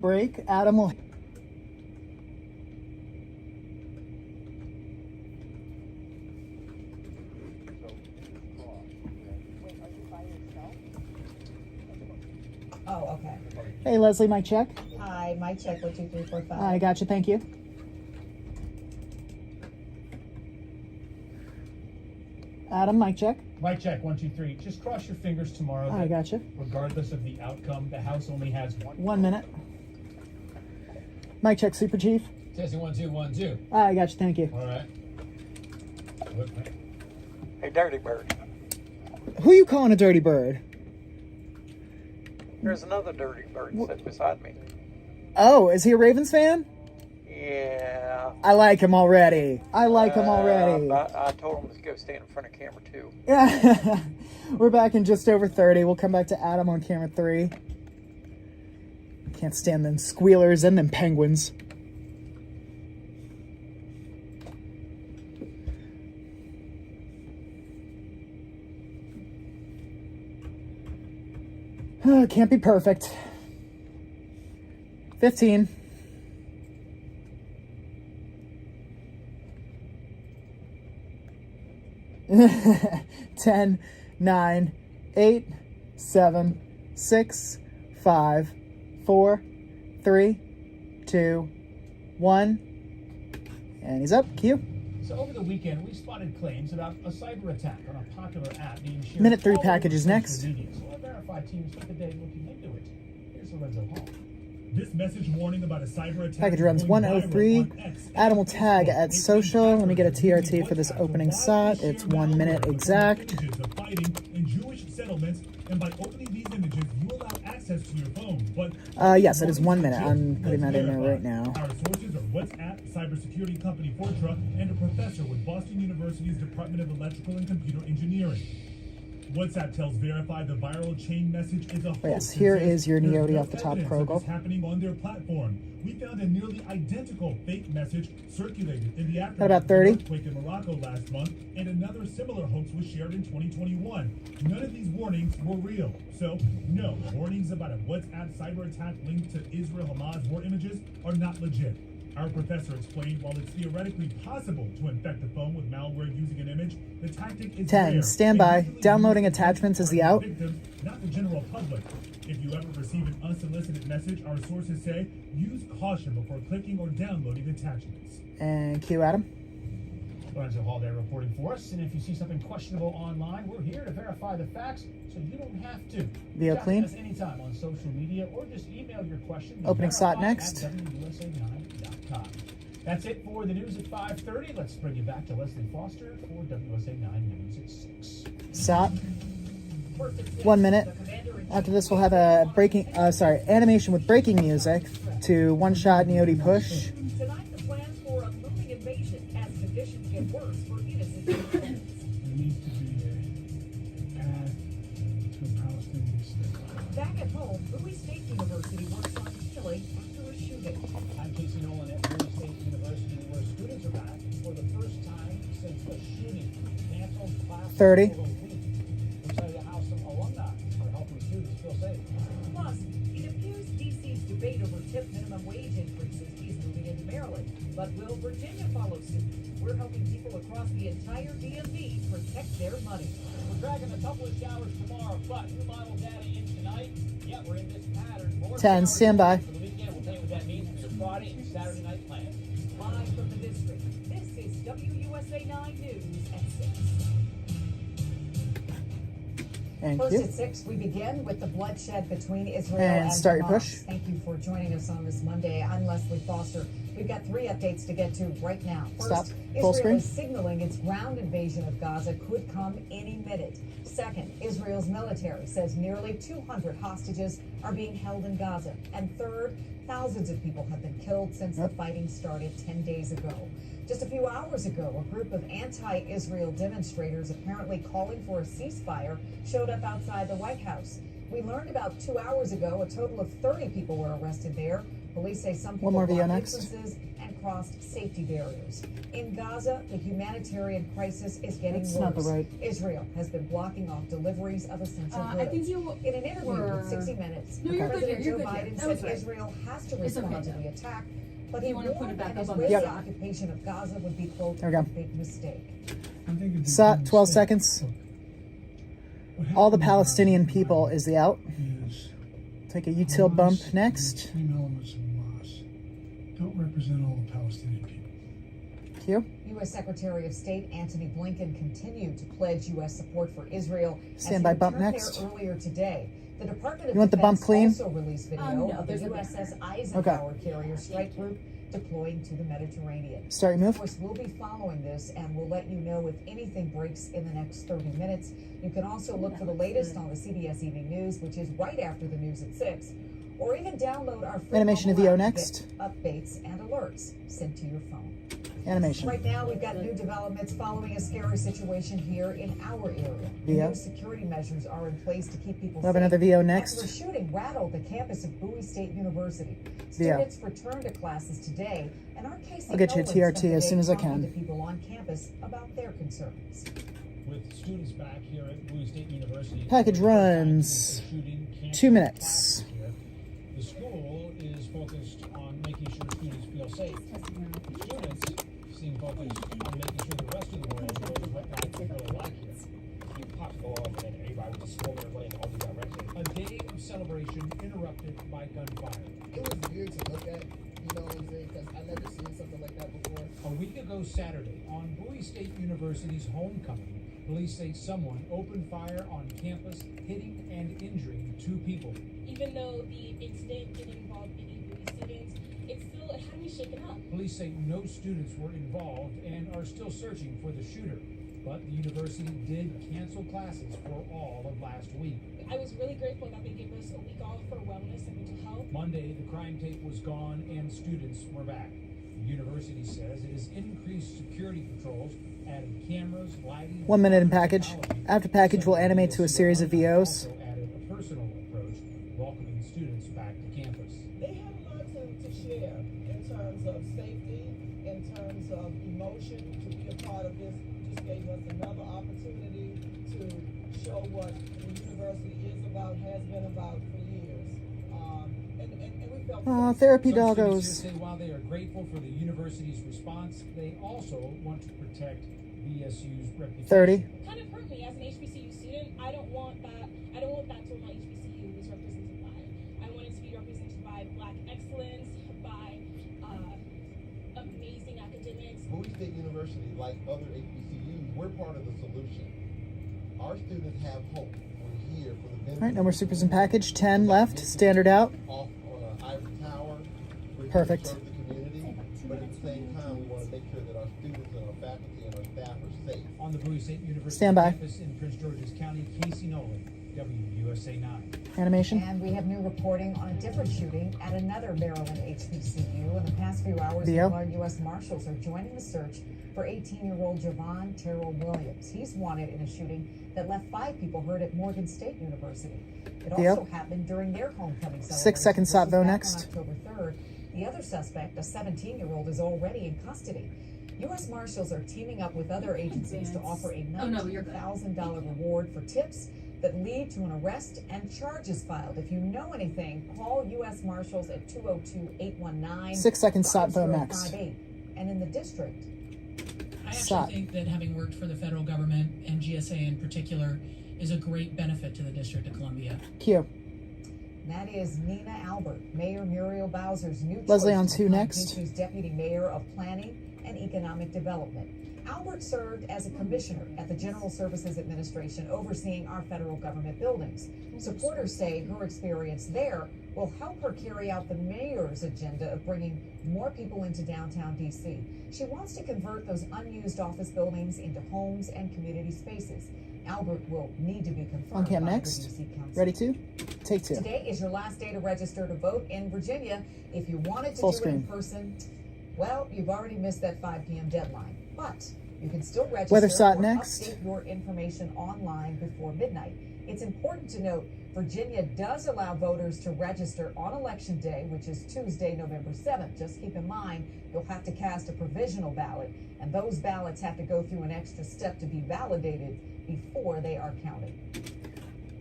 break. Adam will... Oh, okay. Hey, Leslie, mic check. Hi, mic check, 1, 2, 3, 4, 5. I got you, thank you. Adam, mic check. Mic check, 1, 2, 3. Just cross your fingers tomorrow. I got you. Regardless of the outcome, the House only has 1 minute. Mic check, Super Chief. Testing 1, 2, 1, 2. I got you, thank you. All right. Hey, Dirty Bird. Who you calling a dirty bird? There's another Dirty Bird sitting beside me. Oh, is he a Ravens fan? Yeah. I like him already. I like him already. I told him to go stand in front of camera 2. Yeah. We're back in just over 30. We'll come back to Adam on camera 3. Can't stand them squealers and them penguins. Can't be perfect. 15. Ten, 9, 8, 7, 6, 5, 4, 3, 2, 1. And he's up. Q. So over the weekend, we spotted claims about a cyber attack on a popular app being shared. Minute 3 all packages over next. social media. So our verified team spent the day looking into it. Here's Lorenzo Hall. This message warning about a cyber attack. Package runs 103. Adam will tag at social. Let me get a TRT for this opening shot. It's 1 minute exact. Images of fighting in Jewish settlements, and by opening these images, you allow access to your phone. But Yes, it is 1 minute. I'm putting that in there right now. Our sources are WhatsApp, cybersecurity company Fortra, and a professor with Boston University's Department of Electrical and Computer Engineering. WhatsApp tells Verify the viral chain message is a hoax. Yes, here is your There's Neoti no off the top, evidence of Krogel. this happening on their platform. We found a nearly identical fake message circulated in the aftermath about of 30. the earthquake in Morocco last month, and another similar hoax was shared in 2021. None of these warnings were real. So, no, warnings about a WhatsApp cyber attack linked to Israel-Hamas war images are not legit. Our professor explained while it's theoretically possible to infect a phone with malware using an image, the tactic is 10. rare. Stand by. And usually Downloading used attachments is the for out. victims, not the general public. If you ever receive an unsolicited message, our sources say use caution before clicking or downloading attachments. And Q Adam. Lorenzo Hall there reporting for us. And if you see something questionable online, we're here to verify the facts so you don't have to. Video Chat clean. with us anytime on social media or just email your question to Opening slot next. WUSA9.com. That's it for the news at 5:30. Let's bring you back to Leslie Foster for WUSA9 News at 6. Stop. 1 minute. After this, we'll have a animation with breaking music to one shot Neoti push. Tonight, the plan for a looming invasion as conditions get worse for innocent civilians. There needs to be a path to a Palestinian state. Back at home, Bowie State University works on healing after a shooting. I'm Casey Nolan at Bowie State University, where students are back for the first time since the shooting canceled classes 30. for a week. We'll tell you how some alumni are helping students feel safe. Plus, it appears D.C.'s debate over tip minimum wage increases is moving into Maryland. But will Virginia follow suit? We're helping people across the entire DMV protect their money. We're dragging a couple of showers tomorrow, but new model data in tonight. Yeah, we're in this pattern. More 10. showers Stand by. for the weekend. We'll tell you what that means for your Friday and Saturday night plans. Live from the district, this is WUSA9 News at 6. And First Q. at 6, we begin with the bloodshed between Israel And and start your Hamas. push. Thank you for joining us on this Monday. I'm Leslie Foster. We've got 3 updates to get to right now. First, Stop. Full Israel screen. is signaling its ground invasion of Gaza could come any minute. Second, Israel's military says nearly 200 hostages are being held in Gaza. And third, thousands of people have been killed since the fighting started 10 days ago. Just a few hours ago, a group of anti-Israel demonstrators apparently calling for a ceasefire showed up outside the White House. We learned about 2 hours ago a total of 30 people were arrested there. Police say some people One more video blocked next. entrances and crossed safety barriers. In Gaza, the humanitarian crisis is getting That's worse. not the right- Israel has been blocking off deliveries of essential goods. I think you In an interview were- with 60 Minutes, No, you're good President here, you're Joe good here. Biden That said was right. Israel has to It's respond okay, to though. the attack, but he You wanna put warned it back an up on the Israeli Yep. occupation of Gaza would be, quote, There we go. a big mistake. Sat 12 seconds. All the Palestinian people is the out. Take a util bump next. Extreme elements of Hamas don't represent all the Palestinian people. Q. U.S. Secretary of State Antony Blinken continued to pledge U.S. support for Israel as Stand he by bump returned next. there earlier today. The Department of You want the bump Defense clean? also released video No, of the there's a USS Eisenhower carrier strike group deploying to the Mediterranean. Start your move. Of course, we'll be following this and we'll let you know if anything breaks in the next 30 minutes. You can also look for the latest on the CBS Evening News, which is right after the news at 6, or even download our free Animation mobile of VO app to next. get updates and alerts sent to your phone. Animation. Right now, we've got new developments following a scary situation here in our area. VO. New security measures are in place to keep people We'll have safe. another VO After a next. shooting rattled the campus of Bowie State University. VO. Students returned to classes today, and our Casey I'll get you a Nolan TRT spent the as day soon as I talking can. to people on campus about their concerns. With students back here at Bowie State University, Package runs. 2 minutes. The school is focused on making sure students feel safe. Students seem focused on making sure the rest of the world knows what life is really like here. You pop go off and everybody was swarming away in all the directions. A day of celebration interrupted by gunfire. It was weird to look at, you know what I'm saying? Because I never seen something like that before. A week ago Saturday, on Bowie State University's homecoming, police say someone opened fire on campus, hitting and injuring 2 people. Even though the incident didn't involve any Bowie students, it had me shaken up. Police say no students were involved and are still searching for the shooter. But the university did cancel classes for all of last week. I was really grateful that they gave us a week off for wellness and mental health. Monday, the crime tape was gone and students were back. The university says it has increased security patrols, added cameras, lighting. 1 minute in package. After package, we'll animate to a series of VOs. Also added a personal approach, welcoming students back to campus. They had a lot to share in terms of safety, in terms of emotion. To be a part of this just gave us another opportunity to show what the university is about, has been about for years. And we felt Therapy Some students doggos. here say while they are grateful for the university's response, they also want to protect BSU's reputation. 30. It kind of hurt me as an HBCU student. I don't want that to what my HBCU is represented by. I want it to be represented by Black excellence, by amazing academics. Bowie State University, like other HBCUs, we're part of the solution. Our students have hope. We're here for the benefit. All right, no more supers in package. 10 left. Standard out. Off Ivory Tower. We're here Perfect. to serve the community, but at the same time, we want to make sure that our students and our faculty and our staff are safe. On the Bowie State University Stand by. campus in Prince George's County, Casey Nolan, WUSA9. Animation. And we have new reporting on a different shooting at another Maryland HBCU. In the past few hours, VO. our U.S. Marshals are joining the search for 18-year-old Javon Terrell Williams. He's wanted in a shooting that left 5 people hurt at Morgan State University. It VO. also happened during their homecoming celebration. 6 seconds, This stop was vote back next. On October 3rd. The other suspect, a 17-year-old, is already in custody. U.S. Marshals are teaming up with other agencies to offer a Oh, no, you're good. $19,000 reward for tips that lead to an arrest and charges filed. If you know anything, call U.S. Marshals at 202-819. 6 seconds, stop vote next. 5058. And in the district, I actually Stop. think that having worked for the federal government and GSA in particular is a great benefit to the District of Columbia. Q. that is Nina Albert, Mayor Muriel Bowser's new Leslie choice on to 2 become next. Peachu's Deputy Mayor of Planning and Economic Development. Albert served as a commissioner at the General Services Administration overseeing our federal government buildings. Supporters say her experience there will help her carry out the mayor's agenda of bringing more people into downtown D.C. She wants to convert those unused office buildings into homes and community spaces. Albert will need to be confirmed On cam by the next. D.C. Council. Ready to? Take 2. Today is your last day to register to vote in Virginia. If you wanted to Full do it screen. in person, well, you've already missed that 5 p.m. deadline. But you can still register Weather sought or next. update your information online before midnight. It's important to note Virginia does allow voters to register on Election Day, which is Tuesday, November 7th. Just keep in mind, you'll have to cast a provisional ballot, and those ballots have to go through an extra step to be validated before they are counted.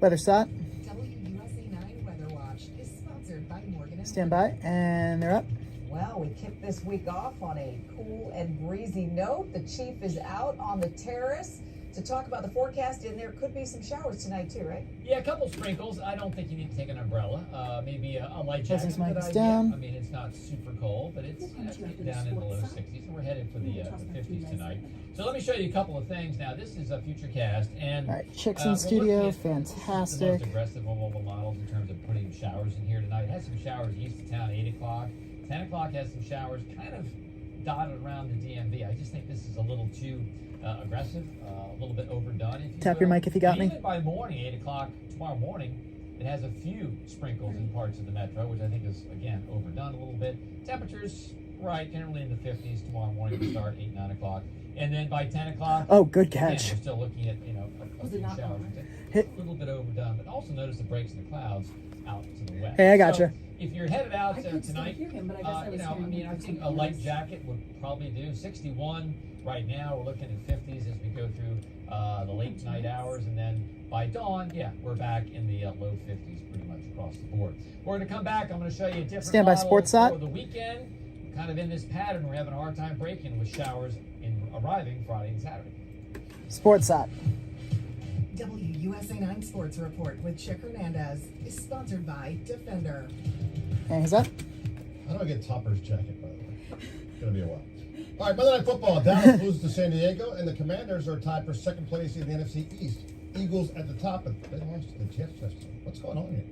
Weather shot. WUSA9 Weather Watch is sponsored by Morgan & Stand by, and they're up. Well, we kick this week off on a cool and breezy note. The chief is out on the terrace to talk about the forecast, and there could be some showers tonight too, right? Yeah, a couple sprinkles. I don't think you need to take an umbrella. Maybe a light jacket. Presence mic Good is idea. down. I mean, it's not super cold, but it's getting down in the low 60s, and we're headed for the 50s tonight. So let me show you a couple of things. Now, this is a future cast, and All right, chicks in we're studio, looking at the most fantastic. aggressive of all the models in terms of putting showers in here tonight. It has some showers east of town, 8 o'clock. 10 o'clock has some showers kind of dotted around the DMV. I just think this is a little too aggressive, a little bit overdone. If you Tap your will. mic if you got me. Even by morning, 8 o'clock tomorrow morning, it has a few sprinkles in parts of the metro, which I think is, again, overdone a little bit. Temperatures, right, generally in the 50s tomorrow morning to start 8, 9 o'clock. And then by 10 o'clock, Oh, good again, catch. we're still looking at, a few showers. Hit. A little bit overdone, but also notice the breaks in the clouds out to the west. Hey, I gotcha. So, if you're headed out tonight, I think a light jacket would probably do. 61 right now. We're looking at 50s as we go through the late night hours, and then by dawn, yeah, we're back in the low 50s pretty much across the board. We're going to come back. I'm going to show you a different Stand by, model sports side. for the weekend. We're kind of in this pattern. We're having a hard time breaking with showers arriving Friday and Saturday. Sports shot. WUSA9 Sports Report with Chick Hernandez is sponsored by Defender. And he's up. How do I get Topper's jacket, by the way? It's going to be a while. All right, Monday Night Football. Dallas loses to San Diego, and the Commanders are tied for second place in the NFC East. Eagles at the top, but they lost to the Jets yesterday. What's going on here?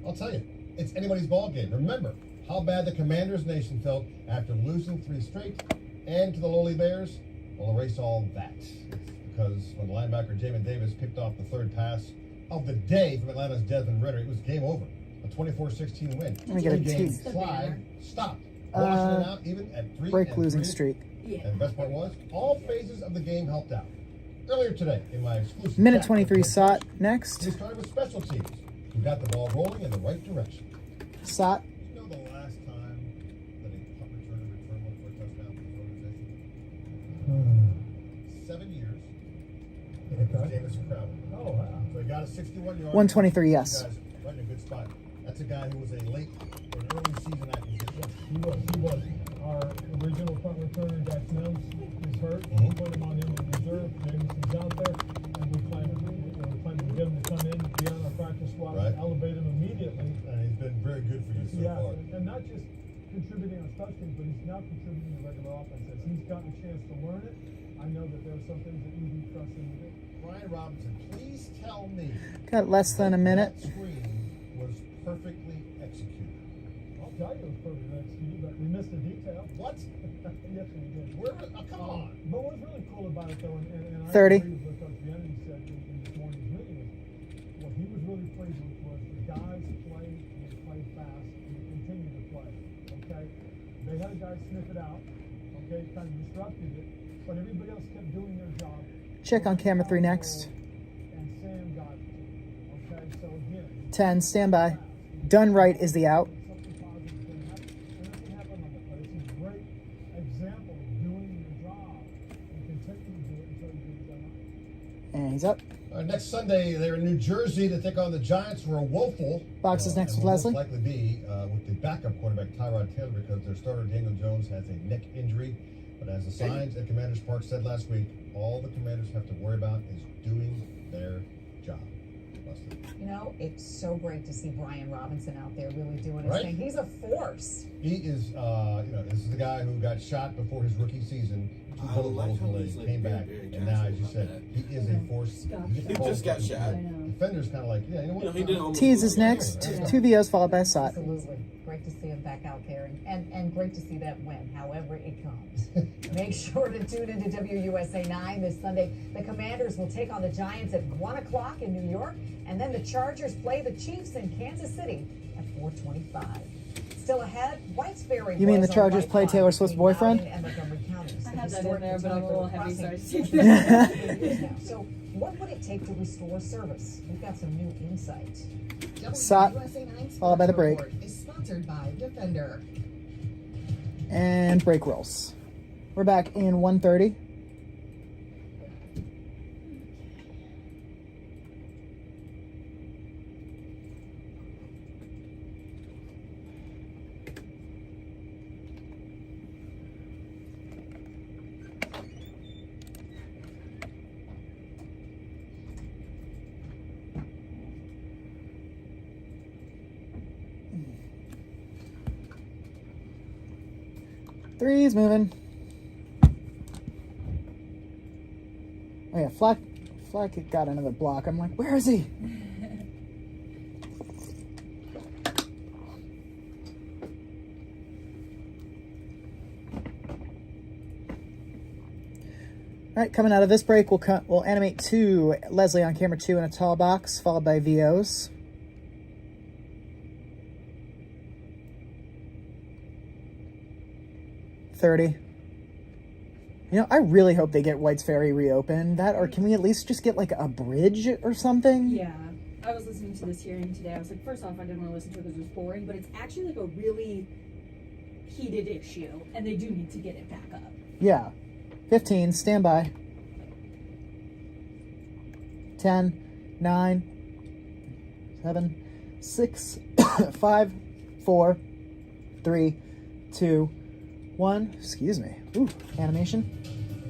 I'll tell you. It's anybody's ball game. Remember how bad the Commanders Nation felt after losing 3 straight, and to the lowly Bears. We'll erase all that. It's because when linebacker Jamin Davis picked off the third pass of the day from Atlanta's Desmond Ritter, it was game over. A 24-16 win. Let me get a Three-game T. slide stopped. Washington out even at 3 Break and losing 3. streak. And the best part was, all phases of the game helped out. Earlier today, in my exclusive Minute chat 23 with Sot next. we started with special teams, who got the ball rolling in the right direction. Sot. You know the last time that a punt returner returned one for a touchdown for the organization? 7 years. And it was Jamison Crowder. Oh, wow. So he got a 61-yard. 123, yes. Guys, right in a good spot. That's a guy who was a late or an early season acquisition. He was. Our original punt returner, Jack Mills, is hurt. Mhm. We put him on injured reserve. Jameson's out there, and we plan to get him to come in, be on our practice squad, Right. elevate him immediately. And he's been very good for you so Yeah, far. and not just contributing on special teams, but he's now contributing to regular offense. As he's gotten a chance to learn it, I know that there are some things that we trust him to do. Brian Robinson, please tell me Got less than a minute. that screen was perfectly executed. I'll tell you it was perfect executed, but we missed a detail. What? Yes, we did. Where? Oh, come on. But what's really cool about it, though, and I 30. agree with what Coach Kennedy said in this morning's meeting, is what he was really pleased with was the guys played and they played fast and they continued to play. Okay, they had a guy sniff it out. Okay, kind of disrupted it, but everybody else kept doing their job. Check on camera 3 next. And Sam got it. Okay, so again, 10. Stand by. Done right is the out. something positive is going to happen, and nothing happened on that play. It's a great example of doing your job and continuing to do it until you get it done right. And he's up. Next Sunday, they're in New Jersey to take on the Giants, who are woeful. Box is next and with will Leslie. most likely be with the backup quarterback Tyrod Taylor because their starter Daniel Jones has a neck injury. But as the signs at Commanders Park said last week, all the Commanders have to worry about is doing their job. Leslie. You know, it's so great to see Brian Robinson out there really doing his Right? thing. He's a force. He is, this is the guy who got shot before his rookie season. 2 bullet holes in the leg, came back, and now, as you said, he is a force. He just got shot. Defender's kind of like, yeah, you know what? He did almost Tease is next. Yeah. 2 VOs followed by a Sot. Absolutely. Great to see him back out there and great to see that win, however it comes. Make sure to tune into WUSA 9 this Sunday. The Commanders will take on the Giants at 1 o'clock in New York, and then the Chargers play the Chiefs in Kansas City at 4:25. Still ahead, Whitesbury. You mean was the on Chargers White play Pine Taylor Swift's between boyfriend? Loudoun and Montgomery counties. I The had that in historic there, but I'm a little heavy, crossing so I now. So what would it take to restore service? We've got some new insight. Sot, WUSA9 followed by the Sports break. Report is sponsored by Defender. And break rolls. We're back in 1:30. Three's moving. Oh yeah, Flack got another block. I'm like, where is he? All right, coming out of this break, we'll animate two Leslie on camera 2 in a tall box, followed by VOs. $30. You know, I really hope they get White's Ferry reopened. That, or can we at least just get like a bridge or something? Yeah, I was listening to this hearing today. I was like, first off, I didn't want to listen to it because it was boring, but it's actually like a really heated issue, and they do need to get it back up. Yeah. 15, stand by. 10, 9, 7, 6, 5, 4, 3, 2, 1. Excuse me. Ooh, animation.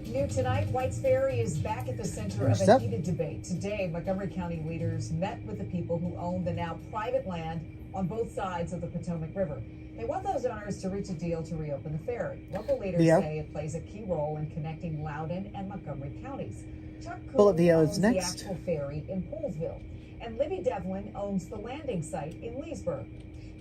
New tonight, White's Ferry is back at the center of a heated debate. Today, Montgomery County leaders met with the people who own the now private land on both sides of the Potomac River. They want those owners to reach a deal to reopen the ferry. Local leaders say it plays a key role in connecting Loudoun and Montgomery counties. Chuck Bullet Coon VO owns is next. the actual ferry in Poolesville, and Libby Devlin owns the landing site in Leesburg.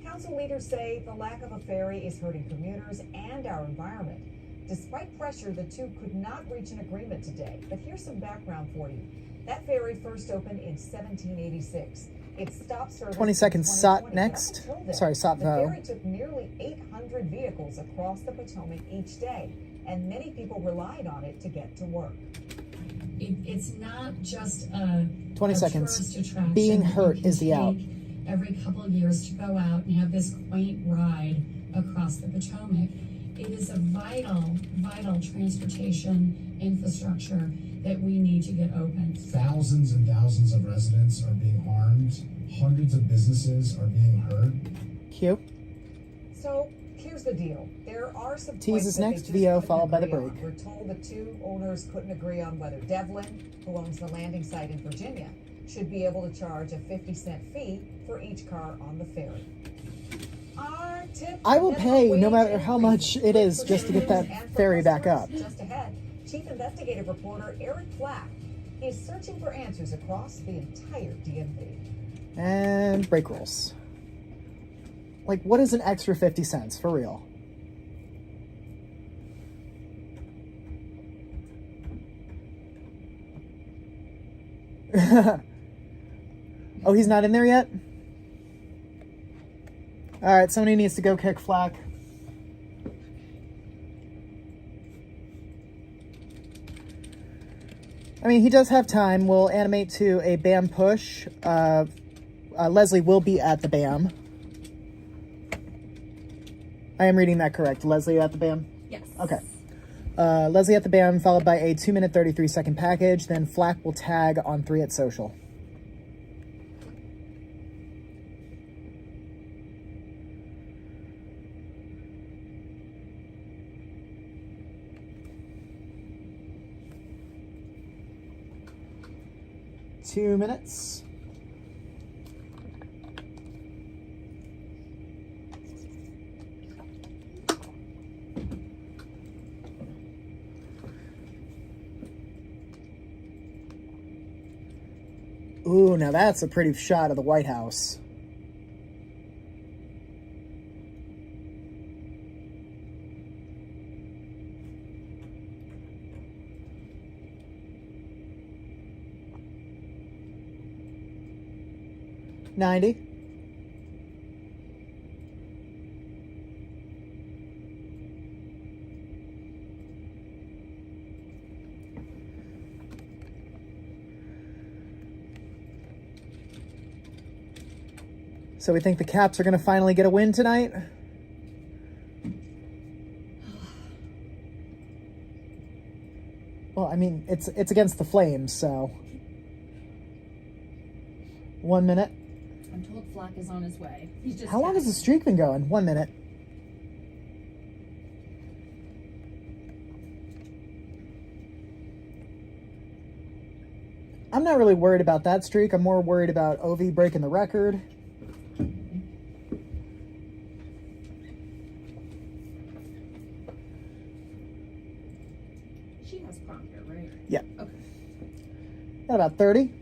Council leaders say the lack of a ferry is hurting commuters and our environment. Despite pressure, the two could not reach an agreement today. But here's some background for you. That ferry first opened in 1786. It stopped service 20 seconds. in Sot 2020. next. Up until then, Sorry, Sot the VO. ferry took nearly 800 vehicles across the Potomac each day, and many people relied on it to get to work. It's not just a 20 a seconds. tourist attraction Being that you hurt can is the out. take every couple of years to go out and have this quaint ride across the Potomac. It is a vital transportation infrastructure that we need to get open. Thousands and thousands of residents are being harmed. Hundreds of businesses are being hurt. Cue. So here's the deal. There are some Tease points is that they next, just VO couldn't followed by the agree on. break. We're told the two owners couldn't agree on whether Devlin, who owns the landing site in Virginia, should be able to charge a 50-cent fee for each car on the ferry. Our tip: I will pay no wage matter how much it is just to get that and for ferry back up. customers. Just ahead, Chief Investigative Reporter Eric Flack is searching for answers across the entire DMV. And break rolls. Like, what is an extra 50 cents, for real? Oh, he's not in there yet? Alright, somebody needs to go kick Flack. I mean, he does have time. We'll animate to a BAM push. Leslie will be at the BAM. I am reading that correct. Leslie at the BAM? Yes. Okay. Leslie at the BAM, followed by a 2-minute, 33-second package. Then Flack will tag on 3 at social. Two minutes. Ooh, now that's a pretty shot of the White House. $90. So we think the Caps are going to finally get a win tonight? Well, I mean, it's against the Flames, so 1 minute. I'm told Flack is on his way. He's just. How long has the streak been going? 1 minute. I'm not really worried about that streak. I'm more worried about Ovi breaking the record. She has prompter, right? Yeah. Okay. Got about 30.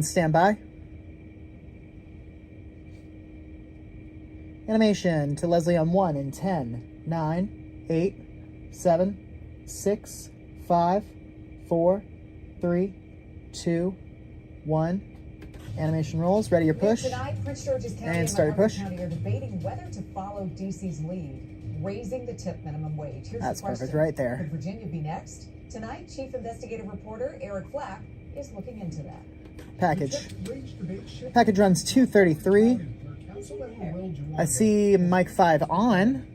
Stand by. Animation to Leslie on 1 in 10, 9, 8, 7, 6, 5, 4, 3, 2, 1. Animation rolls. Ready your push. Tonight, Prince George's County And start your push. County are debating whether to follow D.C.'s lead, raising the tip minimum wage. Here's That's the question. perfect right there. Could Virginia be next? Tonight, Chief Investigative Reporter Eric Flack is looking into that. Package. Package runs 233. I see Mike 5 on.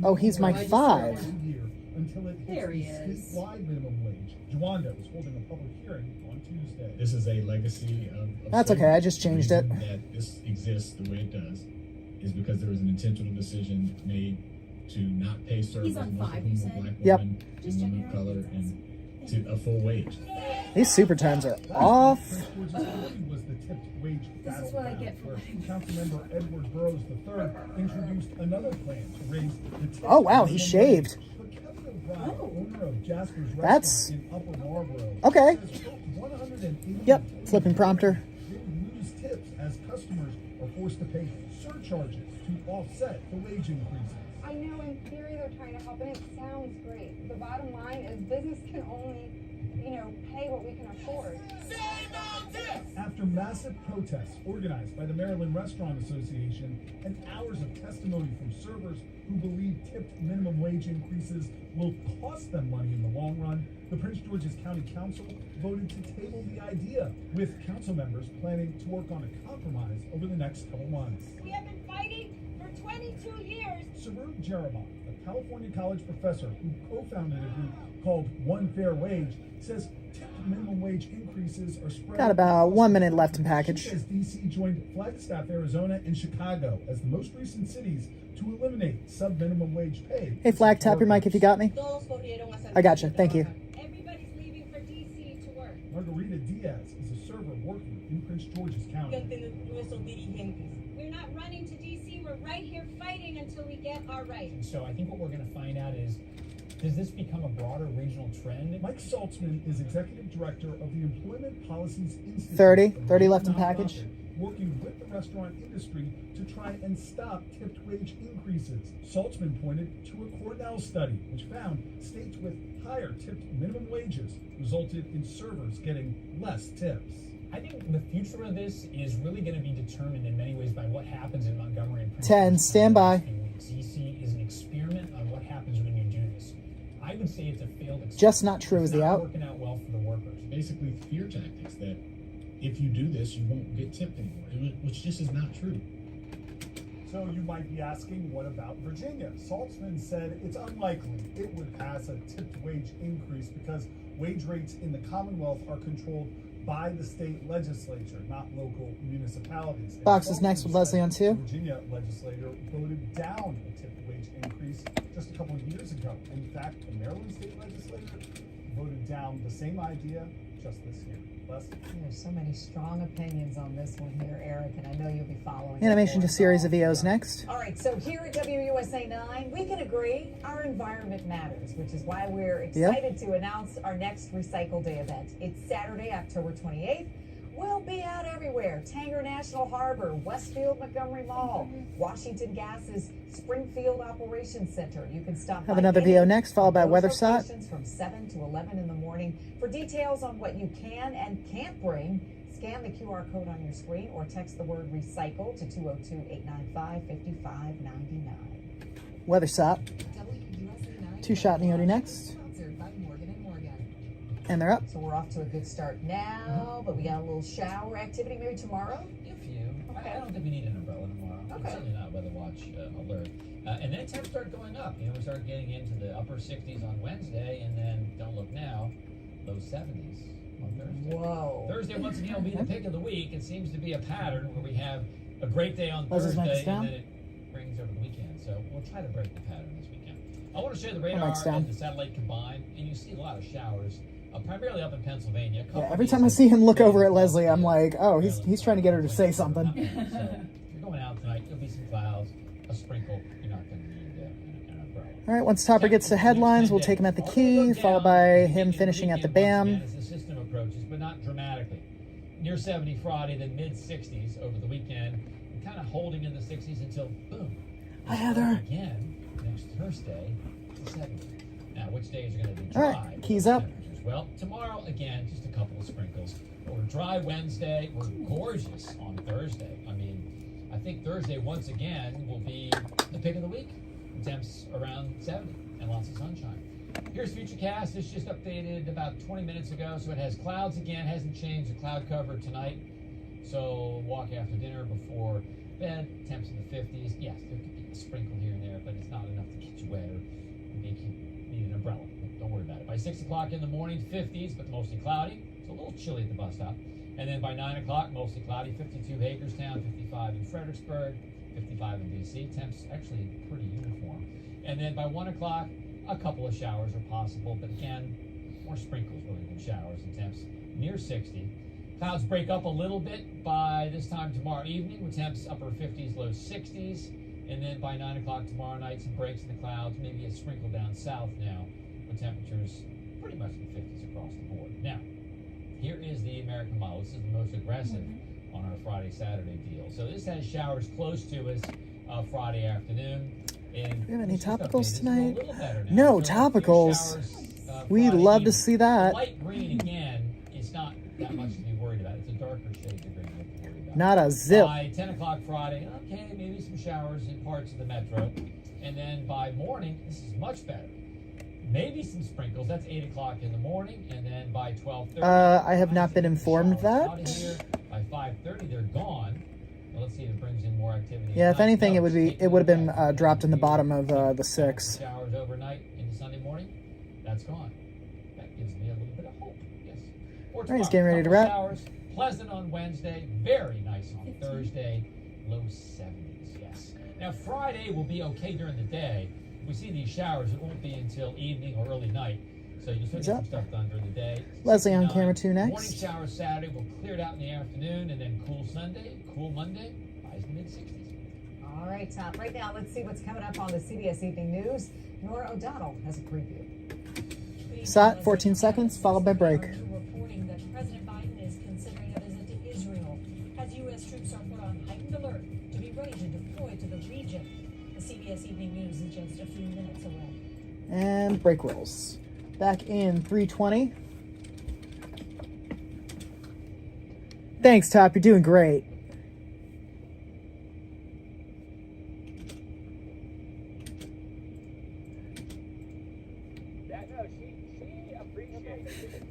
Oh, he's Mike 5. There he is. Minimum wage. Juanda is holding a public hearing on Tuesday. This is a legacy of That's okay, I just changed it. That this exists the way it does is because there was an intentional decision made to not pay servers, He's on most of 5, whom you were said? black Yep. women and women of color, and to a full wage. These super times are off. Was the tipped wage This is what I get for Councilmember Edward Burrows III introduced another plan to raise the tipped Oh wow, he shaved. owner of Jasper's That's in Upper Marlboro. okay. Says 180 Yep, flipping prompter. They would lose tips as customers are forced to pay surcharges to offset the wage increases. I know in theory they're trying to help and it sounds great. The bottom line is business can only, pay what we can afford. After massive protests organized by the Maryland Restaurant Association and hours of testimony from servers who believe tipped minimum wage increases will cost them money in the long run, the Prince George's County Council voted to table the idea, with council members planning to work on a compromise over the next couple months. We have been fighting for 22 years. Sarut Jeremoth, a California college professor who co-founded a group called One Fair Wage, says tipped minimum wage increases are spread. Got about 1 minute left in package. She says DC joined Flagstaff, Arizona, and Chicago as the most recent cities to eliminate sub-minimum wage pay. Hey Flag, tap your mic if you got me. I got you. Thank you. Everybody's leaving for DC to work. Margarita Diaz is a server working in Prince George's County. We're not running to DC. We're right here fighting until we get our rights. So I think what we're going to find out is, does this become a broader regional trend? Mike Saltzman is executive director of the Employment Policies Institute. 30 left in package. Working with the restaurant industry to try and stop tipped wage increases. Saltzman pointed to a Cornell study which found states with higher tipped minimum wages resulted in servers getting less tips. I think the future of this is really going to be determined in many ways by what happens in Montgomery and Prince 10, stand by. DC is an experiment on what happens when you do this. I would say it's a failed experiment. Just not true is It's the not out. working out well for the workers. Basically, fear tactics that if you do this, you won't get tipped anymore, which just is not true. So you might be asking, what about Virginia? Saltzman said it's unlikely it would pass a tipped wage increase because wage rates in the Commonwealth are controlled by the state legislature, not local municipalities. And Box is next Saltzman with Leslie on 2. Virginia legislator voted down a tipped wage increase just a couple of years ago. In fact, the Maryland state legislature voted down the same idea just this year. There's so many strong opinions on this one here, Eric, and I know you'll be following. Animation to series of VOs next. All right, so here at WUSA9, we can agree our environment matters, which is why we're excited to announce our next Recycle Day event. It's Saturday, October 28th. We'll be out everywhere. Tanger National Harbor, Westfield Montgomery Mall, Washington Gas's Springfield Operations Center. You can stop Have by another any VO next, followed by of Weather those Sot. locations from 7 to 11 in the morning. For details on what you can and can't bring, scan the QR code on your screen or text the word recycle to 202-895-5599. Weather Sot. WUSA9 Two-shot Neody next. Sponsored by Morgan & Morgan. And they're up. So we're off to a good start now, but we got a little shower activity maybe tomorrow. A few. I don't think we need an umbrella tomorrow. Okay. Certainly not weather watch alert. And then temps start going up. We start getting into the upper 60s on Wednesday, and then don't look now, low 70s on Thursday. Whoa. Thursday once again will be the pick of the week. It seems to be a pattern where we have a great day on Buzzes Thursday, next and down. then it brings over the weekend. So we'll try to break the pattern this weekend. I want to show you the radar Next down. and the satellite combined, and you see a lot of showers. Primarily up in Pennsylvania. Yeah, every time I see him look over at Leslie, I'm like, oh, he's trying to get her to say something. So if you're going out tonight, there'll be some clouds, a sprinkle. You're not going to need an umbrella. All right, once Topper gets to headlines, we'll take him at the key, followed by him finishing at the BAM. As the system approaches, but not dramatically. Near 70 Friday, then mid 60s over the weekend, and kind of holding in the 60s until boom. Hi, Heather. Again next Thursday to 70. Now, which days are going to be All dry? right, keys up. Well, tomorrow, again, just a couple of sprinkles. But we're dry Wednesday. We're gorgeous on Thursday. I mean, I think Thursday, once again, will be the pick of the week. Temps around 70 and lots of sunshine. Here's Futurecast. It's just updated about 20 minutes ago. So it has clouds again. Hasn't changed the cloud cover tonight. So walk after dinner, before bed. Temps in the 50s. Yes, there could be a sprinkle here and there, but it's not enough to get you wet or make you need an umbrella. Don't worry about it. By 6 o'clock in the morning, 50s, but mostly cloudy. It's a little chilly at the bus stop. And then by 9 o'clock, mostly cloudy. 52 Hagerstown, 55 in Fredericksburg, 55 in D.C. Temps actually pretty uniform. And then by 1 o'clock, a couple of showers are possible, but again, more sprinkles really than showers, and temps near 60. Clouds break up a little bit by this time tomorrow evening, with temps upper 50s, low 60s. And then by 9 o'clock tomorrow night, some breaks in the clouds, maybe a sprinkle down south now, with temperatures pretty much in the 50s across the board. Now, here is the American model. This is the most aggressive on our Friday-Saturday deal. So this has showers close to us Friday afternoon. And Do we have any it's just topicals updated. tonight? It's a little better now. No, So a few topicals. showers, We'd Friday love to evening. see that. Light green, again, is not that much to be worried about. It's a darker shade of green to be worried about. Not a zip. By 10 o'clock Friday, okay, maybe some showers in parts of the metro. And then by morning, this is much better. Maybe some sprinkles. That's 8 o'clock in the morning. And then by 12:30. I have not been informed of that. Out of here. By 5:30, they're gone. Well, let's see if it brings in more activity. Yeah, if at night. anything, No, it would be. it's It would have been taking dropped in the bottom of the 6. showers overnight into Sunday morning. That's gone. That gives me a little bit of hope. Yes. Or All right, he's tomorrow, getting ready to couple wrap. Showers, pleasant on Wednesday, very nice on Thursday, low 70s. Yes. Now Friday will be okay during the day. We see these showers. It won't be until evening or early night. So you'll still get some stuff done during the day. Leslie on 69. camera 2 next. Morning showers Saturday will clear it out in the afternoon, and then cool Sunday, cool Monday, highs in the mid-60s. All right, Top. Right now, let's see what's coming up on the CBS Evening News. Nora O'Donnell has a preview. Sat 14 seconds, followed by break. Reporting that President Biden is considering a visit to Israel as U.S. troops are put on heightened alert to be ready to deploy to the region. The CBS Evening News is just a few minutes away. And break rolls. Back in 320. Thanks, Top. You're doing great. No, she appreciates it.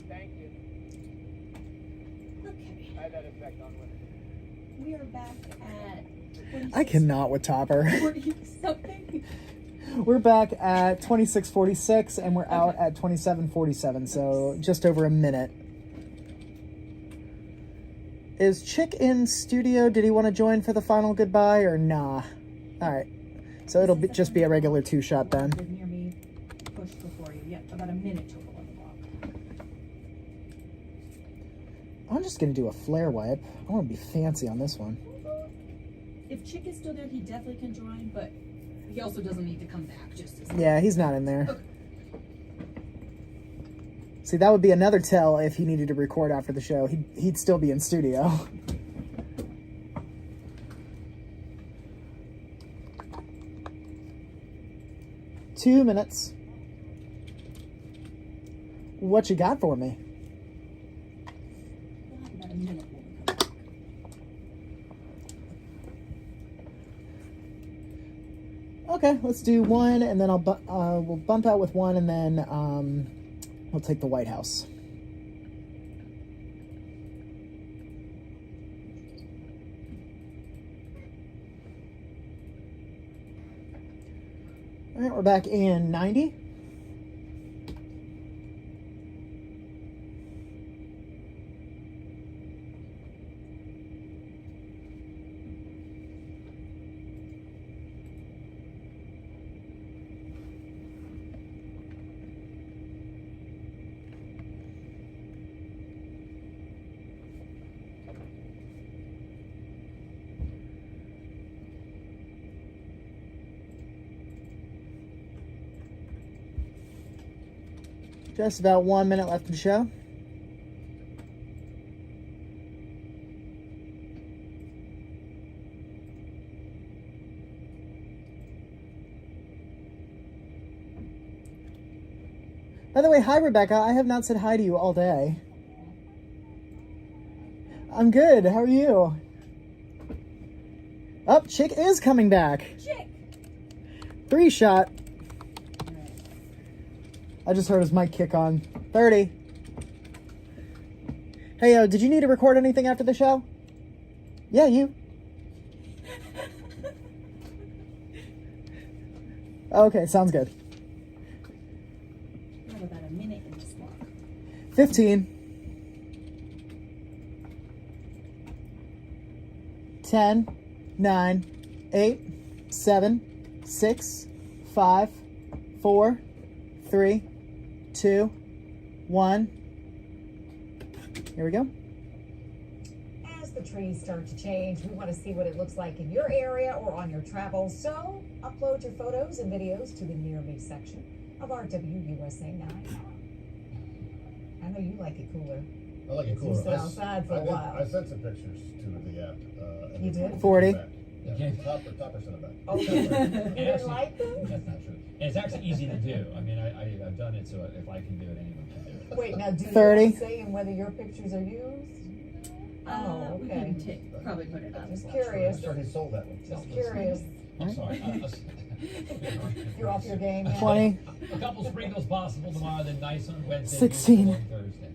Thank you. Okay. I had that effect on women. We are back at I cannot with Topper. 40 something. We're back at 26:46, and we're out at 27:47, so just over a minute. Is Chick in studio? Did he want to join for the final goodbye, or nah? All right. So it'll just be a regular 2-shot then. Near me, push before you. Yep, about a minute total on the clock. I'm just going to do a flare wipe. I want to be fancy on this one. If Chick is still there, he definitely can join, but he also doesn't need to come back just as Yeah, he's not in there. Okay. See, that would be another tell if he needed to record after the show. He'd still be in studio. Two minutes. What you got for me? About a minute. Okay, let's do one, and then we'll bump out with one, and then we'll take the White House. All right, we're back in 90. Just about 1 minute left of the show. By the way, hi Rebecca. I have not said hi to you all day. I'm good. How are you? Oh, Chick is coming back. Chick! 3-shot. I just heard his mic kick on. 30. Hey, did you need to record anything after the show? Yeah, you. Okay, sounds good. We have about a minute in this block. 15. 10, 9, 8, 7, 6, 5, 4, 3, 2, 1. Here we go. As the trees start to change, we want to see what it looks like in your area or on your travels. So upload your photos and videos to the Near Me section of our WUSA9 app. I know you like it cooler. I like it You cooler. sit outside for a while. I sent some pictures to the app. And You it's did? 40. back. Yeah, top percent of that. Okay. You And didn't actually, like them? that's not true. And it's actually easy to do. I mean, I've done it, so if I can do it, anyone can do it. Wait, now do 30. you say and whether your pictures are used? Oh, We okay. can probably put it up. Just curious. I'm sure he sold that one. Just curious. I'm sorry. You're off your game now. 20. A couple sprinkles possible tomorrow, then nice on Wednesday. 16. beautiful on Thursday.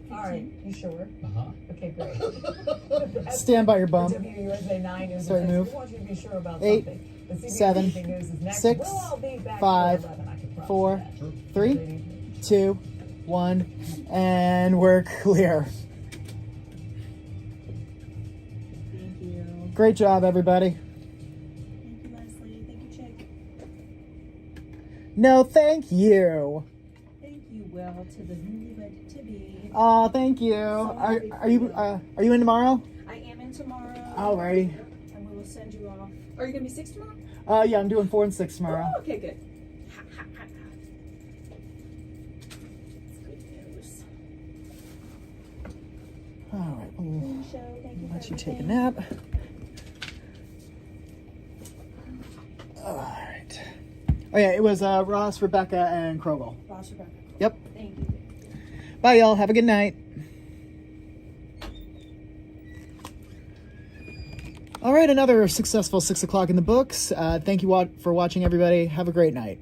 All right, you sure? Uh-huh. Okay, great. Stand by your bum. WUSA9 News. Sorry, and move. We want you to be sure about 8, something. The CBS 7, Evening News is next. 6, We'll all be back 5, at 11, I can promise 4, you that. 3, 2, 1, and we're clear. Thank you. Great job, everybody. Thank you, Leslie. Thank you, Chick. No, thank you. Thank you, Will, to the newlywed to be. Oh, thank you. happy Are for you you. are you in tomorrow? I am in tomorrow. Alrighty. And we will send you off. Are you going to be 6 tomorrow? Yeah, I'm doing 4 and 6 tomorrow. Oh, okay, good. Ha, ha, ha, ha. That's good news. All right, we'll Clean show. Thank you for let you take a everything. nap. All right. Oh yeah, it was Ross, Rebecca, and Krogel. Ross, Rebecca. Yep. Thank you. Bye, y'all. Have a good night. All right, another successful 6 o'clock in the books. Thank you for watching, everybody. Have a great night.